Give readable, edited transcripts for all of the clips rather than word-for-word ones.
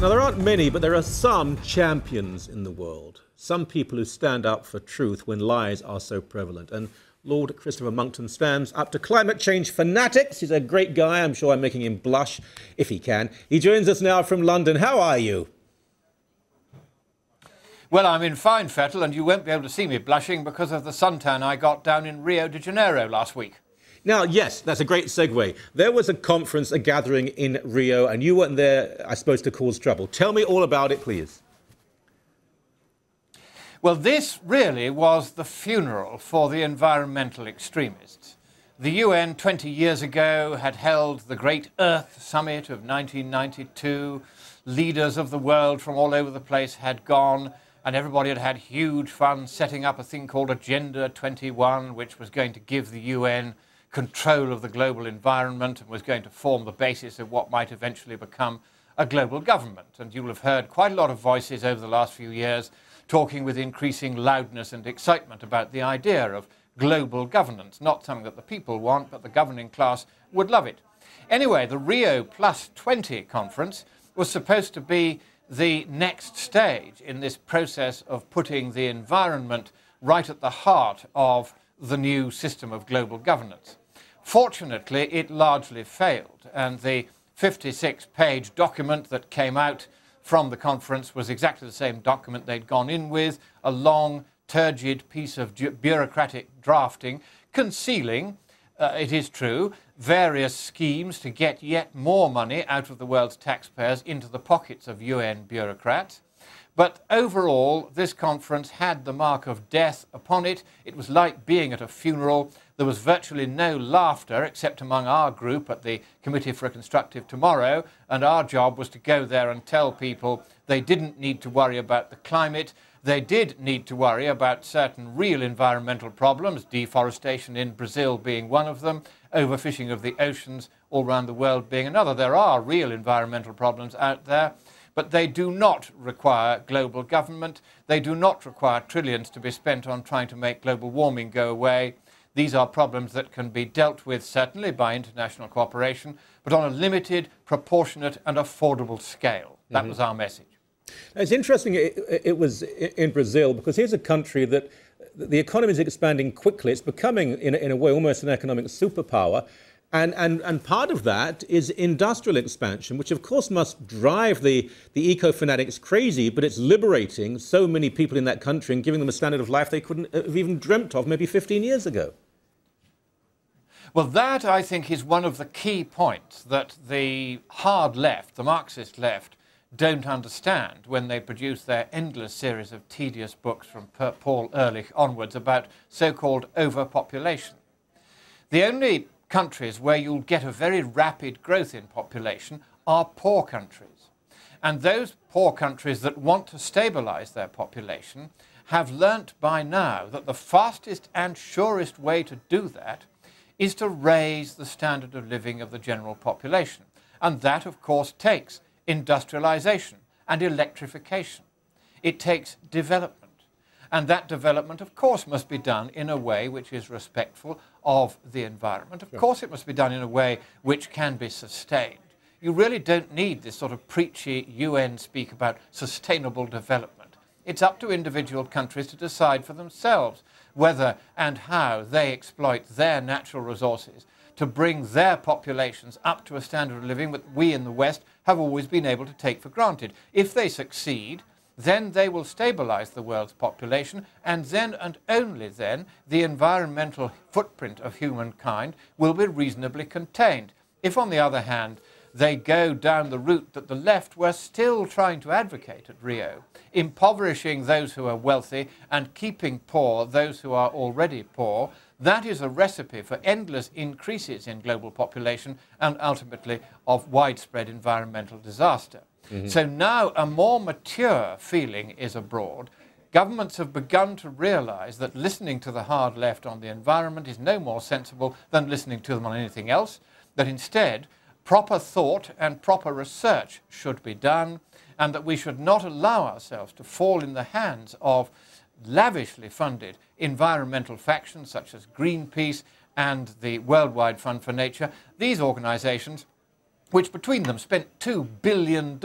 Now, there aren't many, but there are some champions in the world. Some people who stand up for truth when lies are so prevalent. And Lord Christopher Monckton stands up to climate change fanatics. He's a great guy. I'm sure I'm making him blush, if he can. He joins us now from London. How are you? Well, I'm in fine fettle, and you won't be able to see me blushing because of the suntan I got down in Rio de Janeiro last week. Now, yes, that's a great segue. There was a conference, a gathering in Rio, and you weren't there, I suppose, to cause trouble. Tell me all about it, please. Well, this really was the funeral for the environmental extremists. The UN 20 years ago had held the Great Earth Summit of 1992. Leaders of the world from all over the place had gone, and everybody had had huge fun setting up a thing called Agenda 21, which was going to give the UN control of the global environment and was going to form the basis of what might eventually become a global government. And you will have heard quite a lot of voices over the last few years talking with increasing loudness and excitement about the idea of global governance, not something that the people want, but the governing class would love it. Anyway, the Rio Plus 20 conference was supposed to be the next stage in this process of putting the environment right at the heart of the new system of global governance. Fortunately, it largely failed, and the 56-page document that came out from the conference was exactly the same document they'd gone in with, a long, turgid piece of bureaucratic drafting, concealing, it is true, various schemes to get yet more money out of the world's taxpayers into the pockets of UN bureaucrats. But overall, this conference had the mark of death upon it. It was like being at a funeral. There was virtually no laughter except among our group at the Committee for a Constructive Tomorrow, and our job was to go there and tell people they didn't need to worry about the climate. They did need to worry about certain real environmental problems, deforestation in Brazil being one of them, overfishing of the oceans all around the world being another. There are real environmental problems out there, but they do not require global government. They do not require trillions to be spent on trying to make global warming go away. These are problems that can be dealt with certainly by international cooperation, but on a limited, proportionate and affordable scale. That was our message. It's interesting it was in Brazil, because here's a country that the economy is expanding quickly. It's becoming, in a way, almost an economic superpower. And part of that is industrial expansion, which of course must drive the eco-fanatics crazy, but it's liberating so many people in that country and giving them a standard of life they couldn't have even dreamt of maybe 15 years ago. Well, that, I think, is one of the key points that the hard left, the Marxist left, don't understand when they produce their endless series of tedious books from Paul Ehrlich onwards about so-called overpopulation. The only countries where you'll get a very rapid growth in population are poor countries. And those poor countries that want to stabilize their population have learnt by now that the fastest and surest way to do that is to raise the standard of living of the general population. And that, of course, takes industrialization and electrification. It takes development. And that development, of course, must be done in a way which is respectful of the environment. Of course, it must be done in a way which can be sustained. You really don't need this sort of preachy UN speak about sustainable development. It's up to individual countries to decide for themselves whether and how they exploit their natural resources to bring their populations up to a standard of living that we in the West have always been able to take for granted. If they succeed, then they will stabilize the world's population, and then and only then the environmental footprint of humankind will be reasonably contained. If, on the other hand, they go down the route that the left were still trying to advocate at Rio, impoverishing those who are wealthy and keeping poor those who are already poor, that is a recipe for endless increases in global population and ultimately of widespread environmental disaster. So now a more mature feeling is abroad. Governments have begun to realize that listening to the hard left on the environment is no more sensible than listening to them on anything else, that instead proper thought and proper research should be done, and that we should not allow ourselves to fall in the hands of lavishly funded environmental factions such as Greenpeace and the Worldwide Fund for Nature. These organizations which between them spent $2 billion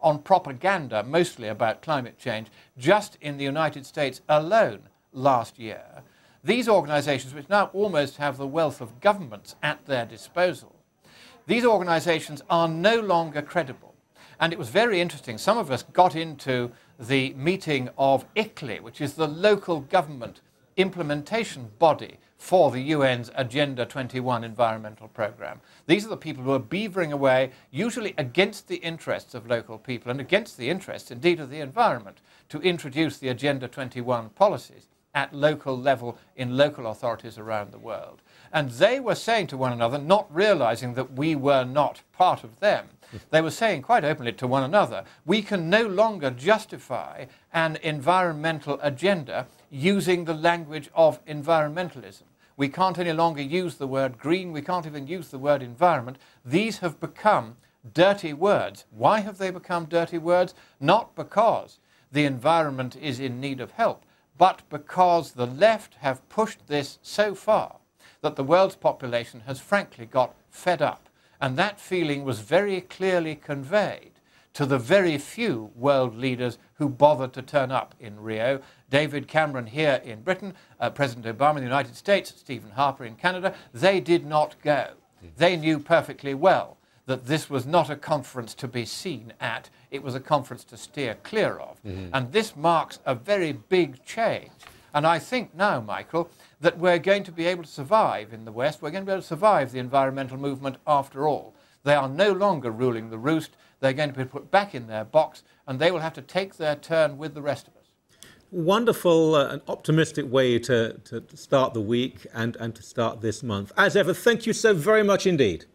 on propaganda, mostly about climate change, just in the United States alone last year. These organizations, which now almost have the wealth of governments at their disposal, these organizations are no longer credible. And it was very interesting. Some of us got into the meeting of ICLEI, which is the local government implementation body for the UN's Agenda 21 environmental program. These are the people who are beavering away, usually against the interests of local people and against the interests, indeed, of the environment, to introduce the Agenda 21 policies at local level in local authorities around the world. And they were saying to one another, not realizing that we were not part of them, they were saying quite openly to one another, we can no longer justify an environmental agenda using the language of environmentalism. We can't any longer use the word green, we can't even use the word environment. These have become dirty words. Why have they become dirty words? Not because the environment is in need of help, but because the left have pushed this so far that the world's population has frankly got fed up. And that feeling was very clearly conveyed to the very few world leaders who bothered to turn up in Rio. David Cameron here in Britain, President Obama in the United States, Stephen Harper in Canada, they did not go. They knew perfectly well that this was not a conference to be seen at, it was a conference to steer clear of. And this marks a very big change. And I think now, Michael, that we're going to be able to survive in the West, we're going to be able to survive the environmental movement after all. They are no longer ruling the roost, they're going to be put back in their box, and they will have to take their turn with the rest of us. Wonderful and optimistic way to start the week and to start this month. As ever, thank you so very much indeed.